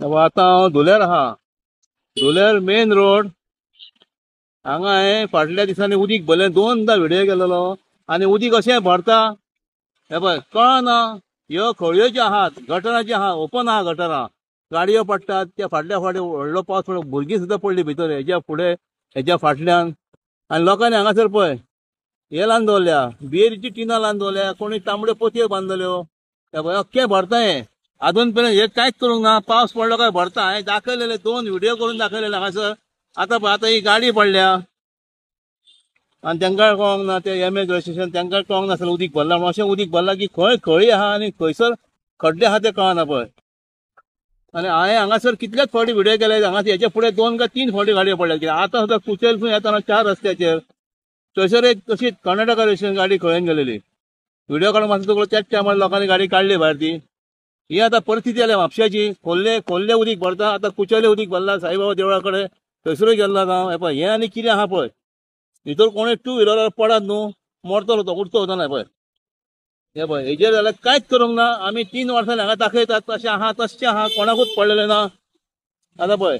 आता हांव धुलेर आहा. धुलेर मेन रोड हांगा हांवें फाटल्या दिसांनी उदीक भरलें 2दा व्हिडिओ केलेलो आनी उदीक अशें भरता हे पळय कळना. ह्यो खळयो ज्यो आहात गटरां जी आहा ओपन आहा गटरां गाडयो पडटात त्या फाटल्या फाटी व्हडलो पावस पडलो भुरगीं सुद्दां पडली भितर हेज्या फुडें हेज्या फाटल्यान. आनी लोकांनी हांगासर पळय हे लावन दवरल्या बियेरीची टिनां लावन दवरल्या कोणी तांबड्यो पोतयो बांदल्यो हे पळय अख्खें भरता हें. अजून पर्यंत हे कांयच करूंक ना. पावस पडलो काय भरता. हांवें दाखयलेले 2 व्हिडिओ करून दाखयलेले हांगासर. आता ही गाडी पडल्या आणि तांकां कळोंक ना ते एमएच रजिस्ट्रेशन तांकां कळोंक नासलें उदीक भरला म्हणून. अशें उदीक भरला की खंय खळी आहा आनी खंयसर खड्डे आहा ते कळना पळय. आनी हांवें हांगासर कितलेच फावटी व्हिडिओ केले हांगासर हेच्या फुडें 2 काय 3 फावटी गाडयो पडल्यात. कित्याक आतां सुद्दां कुचेलसून येताना 4 रस्त्याचेर थंयसर एक तशीच कर्नाटका रजिस्ट्रेशन गाडी खळून गेलेली. व्हिडिओ काडून मातसो तुका त्याच टायमार लोकांनी गाडी काडली भायर ती. ही आता परिस्थिती जाल्या म्हापश्याची. खोल्ले उदीक भरता. आता कुचेले उदीक भरला साईबाबा देवळा कडेन थंयसरूय गेल्लो हांव. हे पळय हें आनी कितें आहा पळय भितर कोणी 2 व्हिलरार पडत न्हू मरतलो तो उठतो ना पळय. हे पळय हेजेर जाल्यार कांयच करूंक ना. आमी 3 वर्सां हांगा दाखयतात तशें आहा तशें आहा कोणाकूच पडलेलें ना. आतां पळय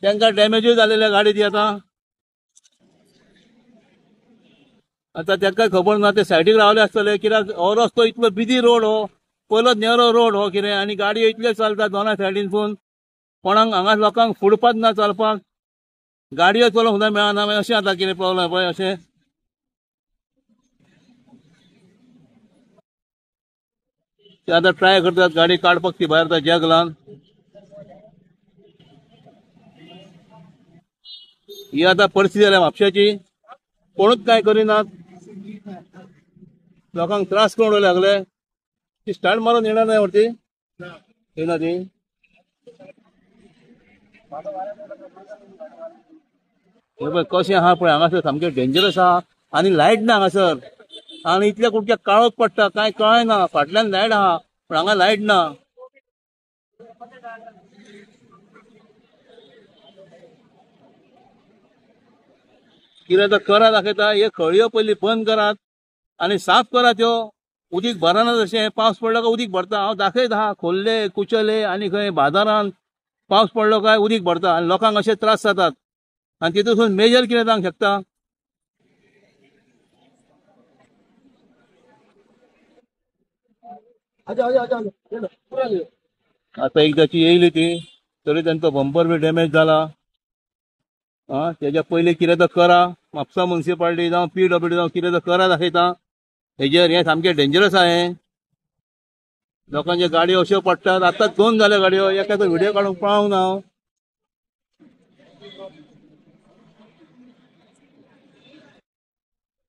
तांकां डॅमेजूय जालेले गाडी ती आतां तांकां खबर ना ते सायडीक रावले आसतले. कित्याक हो रस्तो इतलो बिजी रोड हो पयलोच नेरो रोड हो कितें आनी गाडयो इतल्यो चलतात दोनाय सायडीनसून. कोणाक हांगा लोकांक फुटपाथ ना चलपाक गाडयो चलोवंक सुद्दां मेळना. मागीर अशें जाता कितें प्रॉब्लेम पळय अशें. ते आतां ट्राय करतात गाडी काडपाक ती भायर जॅक लावन. ही आतां परिस्थिती जाल्या म्हापश्याची. कोणूच कांय करिनात. लोकांक त्रास करून लागले. ती स्टार्ट मारून येणार नाही वरती येना ती. हे पळय कशें आहा पळय हांगासर सामकें डेंजरस आहा. आनी लायट ना हांगासर. आनी इतल्या कुडक्या काळोख पडटा कांय कळना. फाटल्यान लायट आहा पण हांगा लायट ना. कितें तर करा दाखयता. हे खळयो पयलीं बंद करात आनी साफ करात. ह्यो उदीक भरना जशें पावस पडलो काय उदीक भरता. हांव दाखयता आहा खोल्ले कुचले आनी खंय बाजारांत पावस पडलो काय उदीक भरता आनी लोकांक अशे त्रास जातात. आनी तितूंतसून मेजर कितें जावंक शकता. आता एकदाची येयली ती तरी त्यांचो बंपर बी डॅमेज जाला. त्याच्या पयलीं कितें तर करा. म्हापसा म्युन्सिपालिटी जावं PWD जावं कितें तर करा दाखयता. हेजेर हें सामकें डेंजरस आहा हें. लोकांच्यो गाडयो अश्यो पडटात. आतांच 2 जाल्यो गाडयो. एकाचो व्हिडिओ काडूंक पळोवंक ना हांव.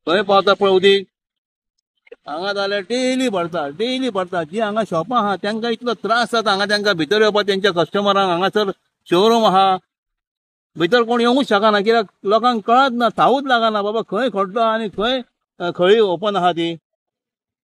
खंय पावता पळय उदीक. हांगा जाल्यार डेली भरता. जी हांगा शॉपां आहा तांकां इतलो त्रास जाता. हांगा तांकां भितर येवपाक तेंच्या कस्टमरांक. हांगासर शोरूम आहा भितर कोण येवंकूच शकना. कित्याक लोकांक कळत ना ठावूच लागना बाबा खंय खड्डो आनी खंय खळी ओपन आहा ती.